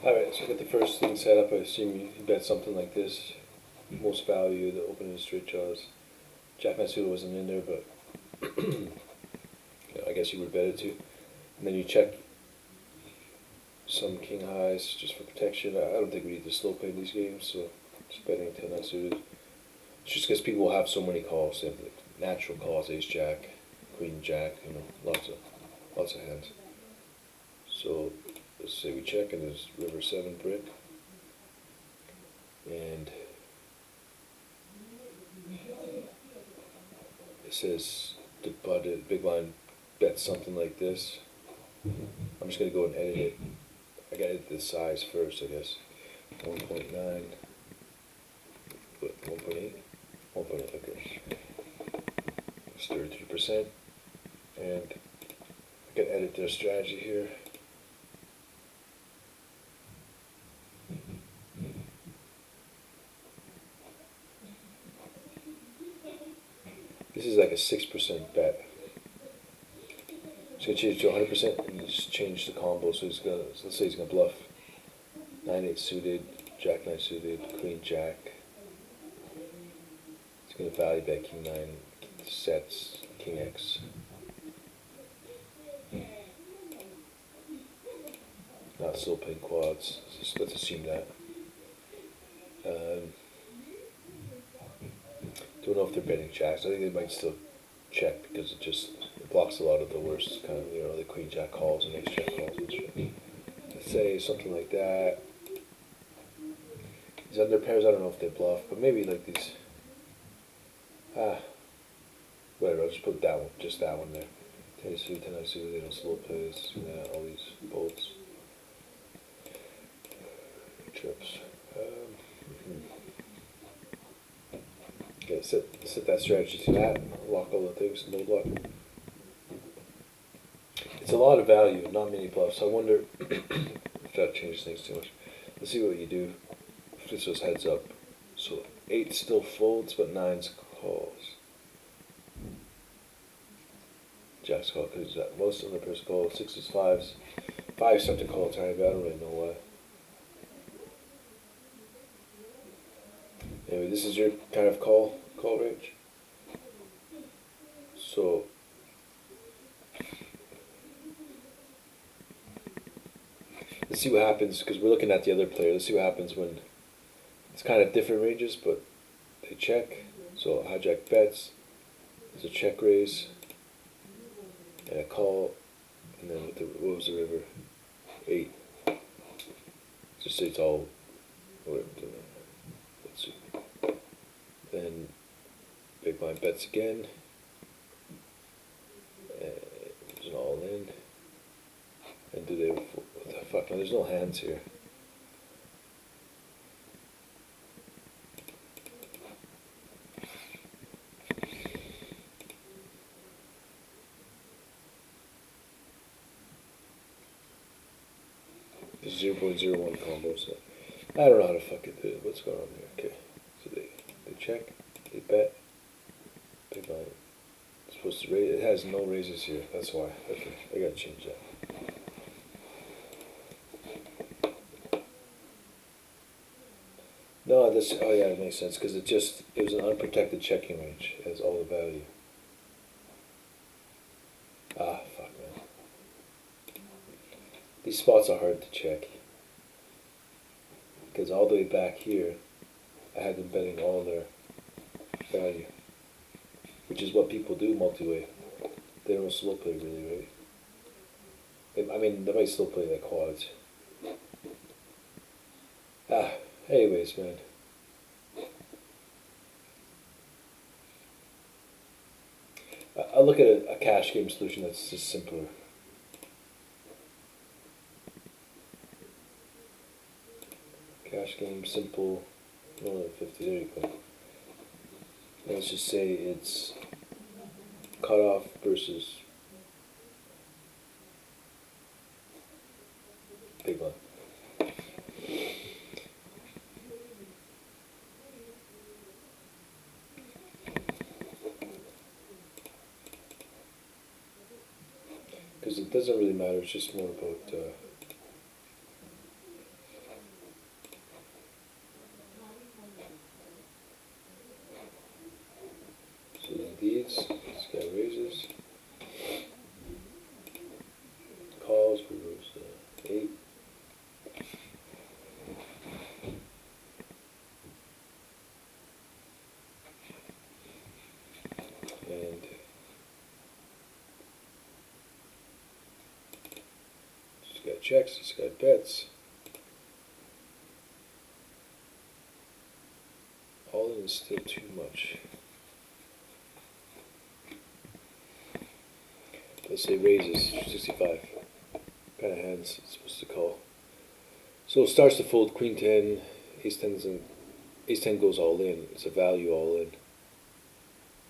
Alright, so I got the first thing set up. I assume you bet something like this. Most value, the opening straight jaws. Jack nine suited wasn't in there, but I guess you would bet it too. And then you check some king highs just for protection. I don't think we need to slow play these games, so just betting 10 nine suited. It's just because people will have so many calls. They have like natural calls, ace jack, queen jack, lots of hands. So let's say we check and there's river 7 brick. And it says the big line bets something like this. I'm just gonna go and edit it. I gotta edit the size first, I guess. 1.9, 1.8, 1.8. Okay, it's 33%, and I can edit their strategy here. This is like a 6% bet. It's gonna change to 100% and just change the combo. So let's say he's gonna bluff 9-8 suited, Jack 9 suited, Queen Jack. He's gonna value bet King 9 sets, King X. Not still playing quads. So let's assume that. Don't know if they're betting jacks. I think they might still check because it blocks a lot of the worst kind of the Queen Jack calls and Ace Jack calls and shit. Let's say something like that. These under pairs, I don't know if they bluff, but maybe like these. Whatever. I'll just put that one, just that one there. 10 suit, 10 suit. They don't slow plays. All these bolts, trips. Okay, set that strategy to that. Lock all the things. No block. It's a lot of value, not many bluffs. I wonder if that changes things too much. Let's see what you do. If this was heads up. So 8 still folds, but 9's calls. Jack's call because most of the person call 6's 5's. 5's something call tiny, but I don't really know why. Anyway, this is your kind of call range. So let's see what happens because we're looking at the other player. Let's see what happens when it's kind of different ranges, but they check. So hijack bets. There's a check raise and a call, and then what was the river? 8. Just say it's all whatever. Let's see. Then big blind bets again. And there's an all in. And do they? What the fuck? No, there's no hands here. There's 0.01 combo, so I don't know how to fucking do it. What's going on here? Okay, so they check, they bet, big blind. It's supposed to raise. It has no raises here. That's why. Okay, I gotta change that. No, this. Oh yeah, it makes sense because it was an unprotected checking range. It has all the value. Fuck man. These spots are hard to check because all the way back here, I had them betting all their value, which is what people do multi-way. They don't slow play really, right? I mean, they might slow play like quads. Anyways, man. I'll look at a cash game solution that's just simpler. Cash game, simple, more than 50, there you go. Let's just say it's cutoff versus big blind. Because it doesn't really matter, it's just more about checks, this guy bets. All in is still too much. Let's say raises 65. Kind of hands it's supposed to call. So it starts to fold queen 10, ace 10 doesn't, ace 10 goes all in. It's a value all in.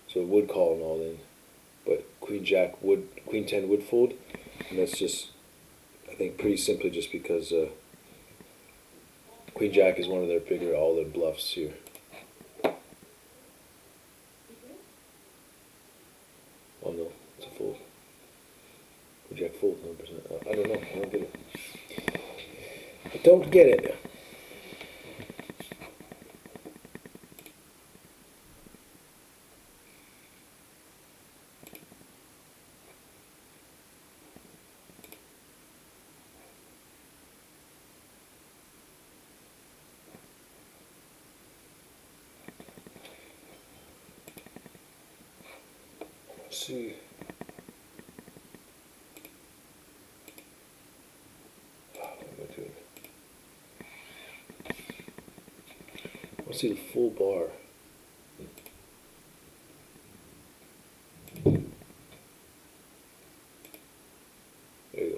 So it would call an all in, but queen 10 would fold, and that's just, I think, pretty simply just because queen jack is one of their bigger all in bluffs here. Oh no, it's a fold. Queen jack fold 100%. I don't know. I don't get it. I don't get it. Let's see. Let's see the full bar. There you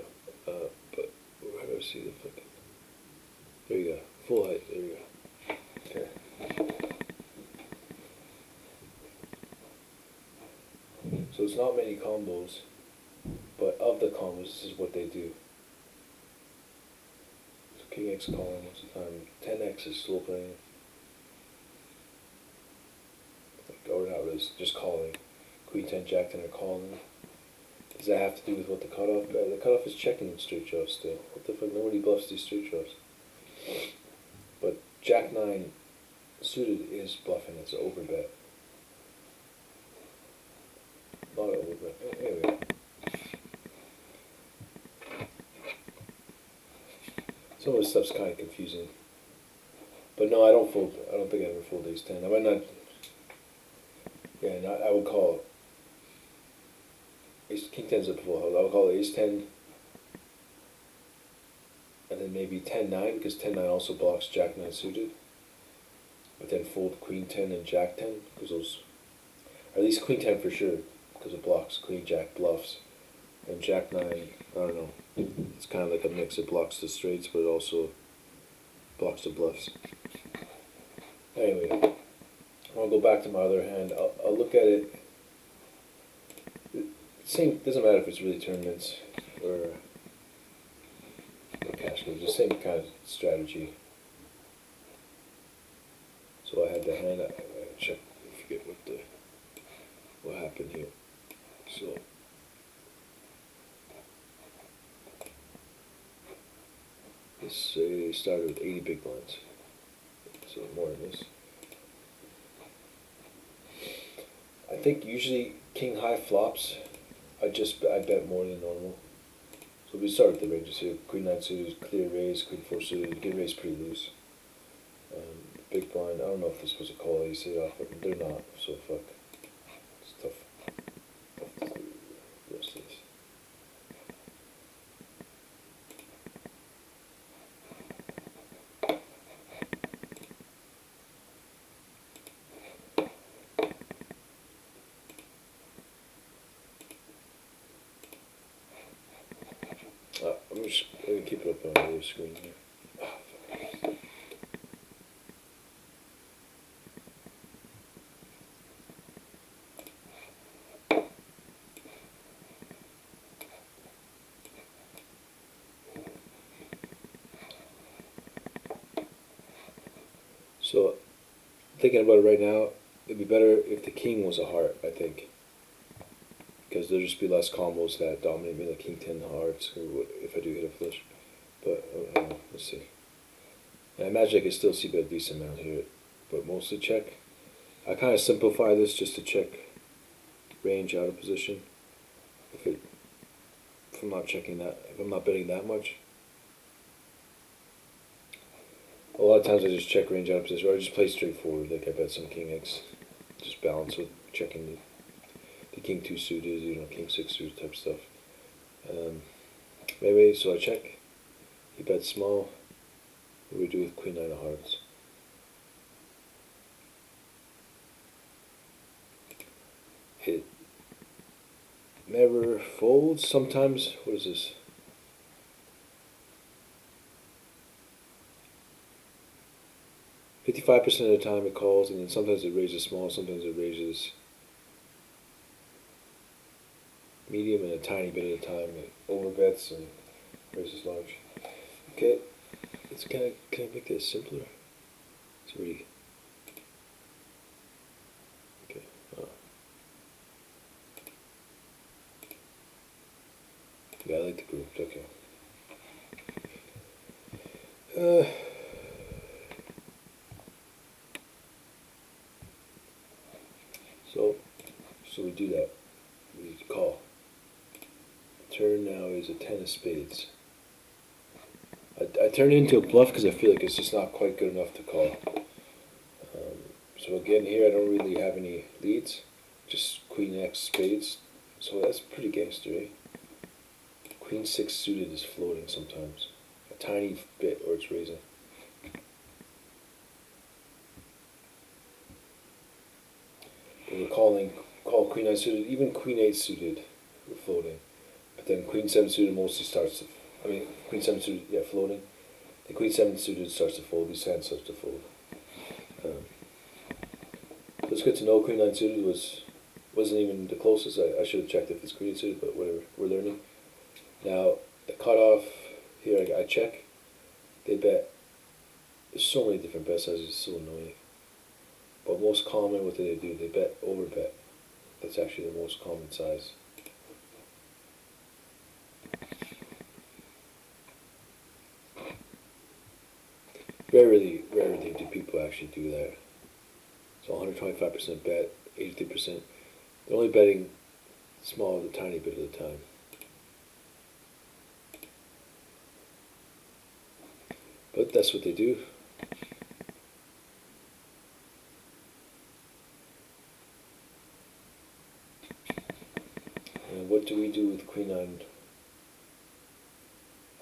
go. But how do I see the fucking? There you go. Full height. There you go. Okay. So it's not many combos, but of the combos, this is what they do. So King X calling most of the time. 10X is slow playing. Or not really, just calling. Queen 10, Jack 10 are calling. Does that have to do with what the cutoff? The cutoff is checking in straight draws still. What the fuck? Nobody bluffs these straight draws. But Jack 9 suited is bluffing. It's an overbet. Not an overbet. Anyway. Some of this stuff's kind of confusing. But no, I don't fold. I don't think I ever fold ace 10. I might not. Yeah, not, I would call ace, king 10's a full house. I would call ace 10, and then maybe 10-9, because 10-9 also blocks jack 9 suited. But then fold queen 10 and jack 10, because those, or at least queen 10 for sure, because it blocks queen jack bluffs. And jack 9, I don't know, it's kind of like a mix. It blocks the straights, but it also blocks the bluffs. Anyway. I'll go back to my other hand. I'll look at it. Same, doesn't matter if it's really tournaments or cash games. The same kind of strategy. So I had the hand. I check. I forget what happened here. So this started with 80 big blinds. So more than this. I think usually king high flops, I bet more than normal. So we start with the ranges here. Queen 9 suited, clear raise, queen 4 suited, get raised pretty loose. Big blind, I don't know if they're supposed to call ace 8 off, but they're not, so fuck. It's tough. Tough to do the rest of this. I'm just going to keep it up on the other screen here. So, thinking about it right now, it'd be better if the king was a heart, I think. Because there'll just be less combos that dominate me, like king 10 hearts, if I do hit a flush. But, let's see. And I imagine I can still see a decent amount here, but mostly check. I kind of simplify this just to check range out of position. If I'm not checking that, if I'm not betting that much. A lot of times I just check range out of position, or I just play straightforward, like I bet some king X. Just balance with checking the king 2 suited, king 6 suited type stuff. Maybe, so I check. He bets small. What do we do with queen nine of hearts? It never folds. Sometimes, what is this? $55% of the time it calls, and then sometimes it raises small, sometimes it raises medium, and a tiny bit at a time. It overbets and raises large. Okay, can I make this simpler? It's already okay. Yeah, I like the grouped. Okay. So we do that. We call. Turn now is a 10 of spades. I turn it into a bluff because I feel like it's just not quite good enough to call. So again here I don't really have any leads, just queen X spades. So that's pretty gangster, eh? Queen 6 suited is floating sometimes. A tiny bit or it's raising. But we're call queen 9 suited, even queen 8 suited, we're floating. But then queen 7 suited mostly starts to, queen 7 suited, yeah, floating. The queen 7 suited starts to fold, these hands starts to fold. It's good to know queen 9 suited wasn't even the closest. I should have checked if it's queen 8 suited, but whatever, we're learning. Now, the cutoff, here I check, they bet. There's so many different bet sizes, it's so annoying. But most common, what do? They bet over bet. That's actually the most common size. Rarely do people actually do that. So 125% bet, 83%. They're only betting small, a tiny bit at a time. But that's what they do. And what do we do with queen 9?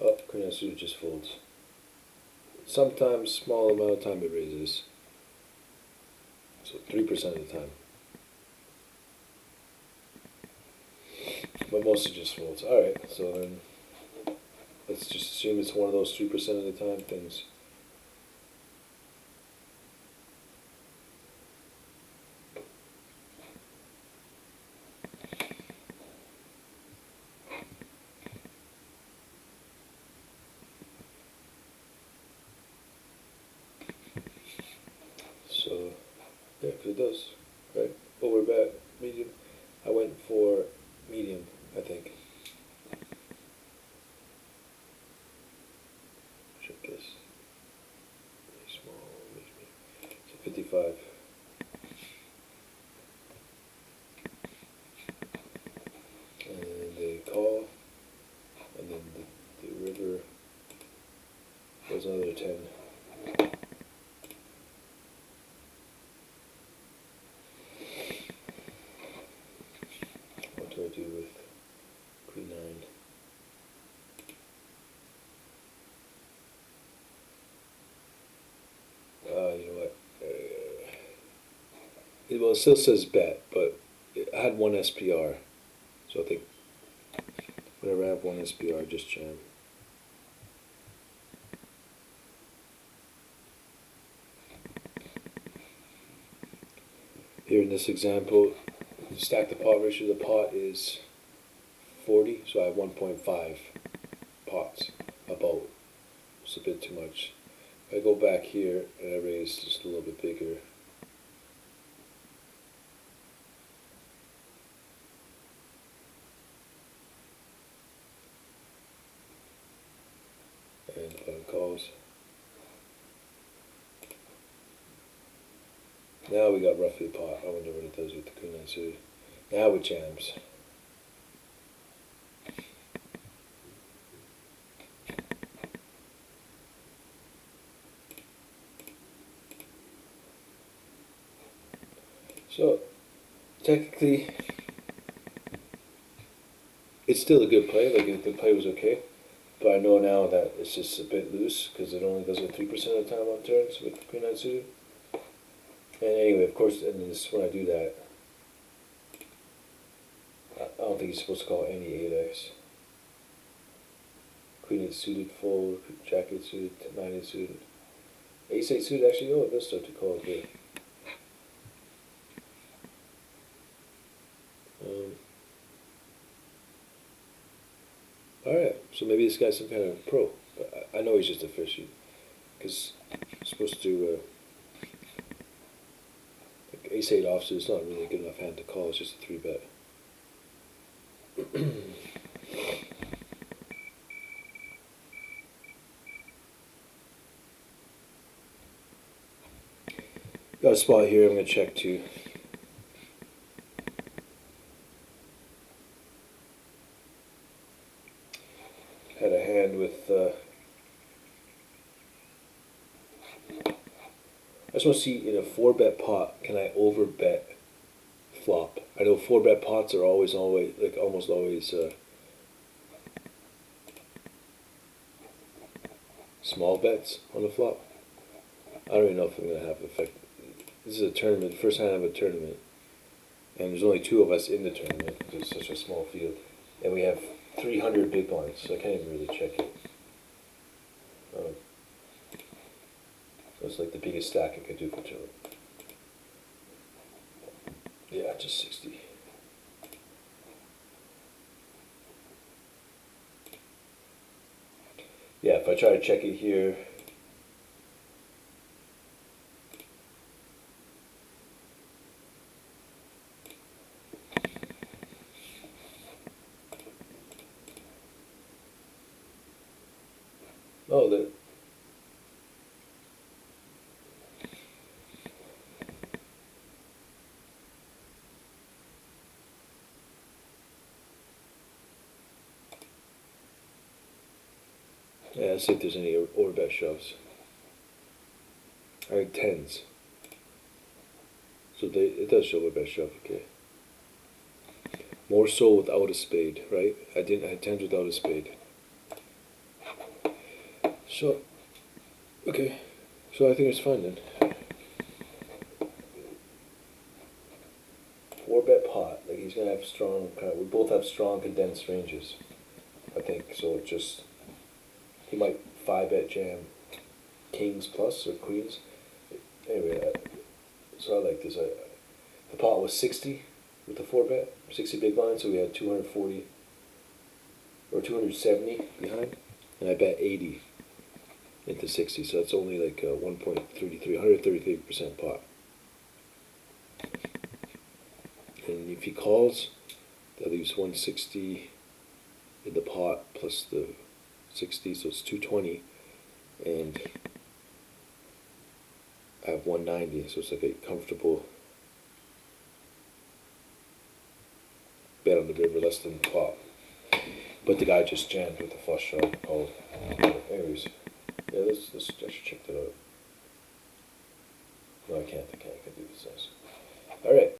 Oh, queen 9 suited just folds. Sometimes, small amount of time it raises. So 3% of the time. But mostly just folds. Alright, so then let's just assume it's one of those 3% of the time things. So, yeah, because it does, right? Over bet, medium. I went for medium, I think. Check this. Really small, maybe. So 55. And they call, and then the river was another 10. What do I do with queen 9? You know what? Well, it still says bet, but I had one SPR, so I think whenever I have one SPR, just jam. Here in this example, stack the pot ratio. The pot is 40, so I have 1.5 pots. About. It's a bit too much. If I go back here and I raise just a little bit bigger. And the button calls. Now we got roughly a pot. I wonder what it does with the queen 9 suited. Now it jams. So technically, it's still a good play. Like the play was okay, But I know now that it's just a bit loose because it only does it 3% of the time on turns with queen nine suited. And anyway, of course, and this when I do that, I don't think he's supposed to call any 8x. Queen 8 suited fold, jack 8 suited, 9 8 suited. Ace 8 suited actually, oh, it does start to call it good. Alright, so maybe this guy's some kind of pro. But I know he's just a fishy. Because he's supposed to, like ace 8 offsuit is not really a good enough hand to call, it's just a 3-bet. Got a spot here, I'm going to check too. Had a hand with, I just want to see in a 4-bet pot, can I over-bet flop? I know 4-bet pots are always, like almost always small bets on the flop. I don't even know if I'm going to have effect. This is a tournament, first time I have a tournament. And there's only 2 of us in the tournament because it's such a small field. And we have 300 big blinds, so I can't even really check it. So it's like the biggest stack I could do for tournament. Yeah, just 60. Yeah, if I try to check it here, oh, yeah, let's see if there's any overbet shoves. Alright, 10s. So it does show overbet shove, okay. More so without a spade, right? I had 10s without a spade. So, okay. So I think it's fine then. 4-bet pot, like he's gonna have strong, we both have strong condensed ranges, I think. So it just, he might 5-bet jam kings plus or queens. Anyway, so I like this. The pot was 60 with the 4-bet, 60 big blind, so we had 240 or 270 behind, and I bet 80 into 60, so that's only like 1.33, 133% pot. And if he calls, that leaves 160 in the pot plus the 60, so it's 220, and I have 190, so it's like a comfortable bet on the river, less than pot. But the guy just jammed with the flush shot, called. Anyways, yeah, I should check that out. No, I can't do this. Alright.